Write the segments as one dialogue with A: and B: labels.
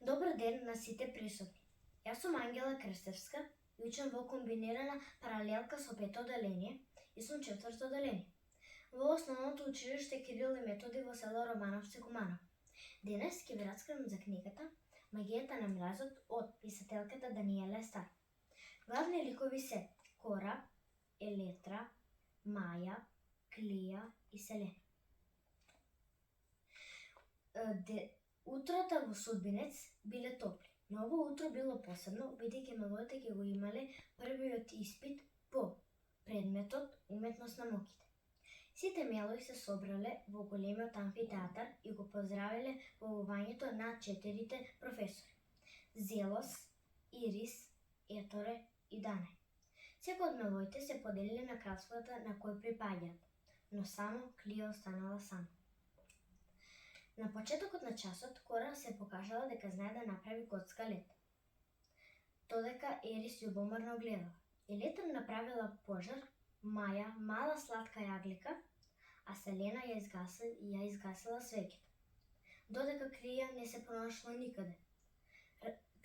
A: Добар ден на сите присутни. Јас сум Ангела Крстевска и учам во комбинирана паралелка со пето оделение и сум четврто оделение во основното училиште Кирил и Методи во село Романовци, Куманово. Денес ќе ви раскажам за книгата Магијата на мразот од писателката Даниела Стар. Главни ликови се Кора, Елетра, Маја, Клија и Селена. Утрата во Судбинец биле топли, но ово утро било посебно, бидејќи меловите ќе го имале првиот испит по предметот уметност на моките. Сите мелови се собрале во големиот амфитеатар и го поздравиле појавувањето на 4 професори: Зелос, Ирис, Еторе и Данај. Секој од меловите се поделиле на кралството на кој припаѓаат, но само Клија останала сама. На почетокот на часот Кора се покажала дека знае да направи коцка лед, додека Ерис љубоморно гледала. Елетра направила пожар, Маја мала сладка јаглика, а Селена ја изгасила свеќето, додека Клија не се пронашла никаде.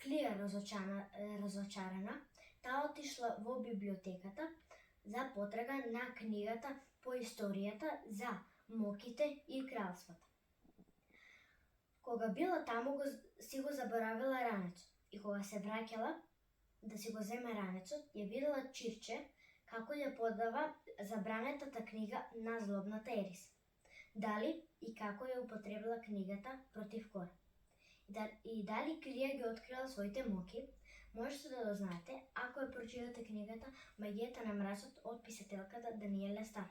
A: Клија разочарана, таа отишла во библиотеката за потрага на книгата по историјата за моките и кралството. Кога била таму си го заборавила ранецот и кога се враќала да си го земе ранецот, ја видела Чирче како ја подава забранетата книга на злобната Ерис. Дали и како ја употребила книгата против Кора. И дали Клија ги открила своите моки, можете да дознаете ако ја прочитате книгата Магијата на мразот од писателката Даниела Стар.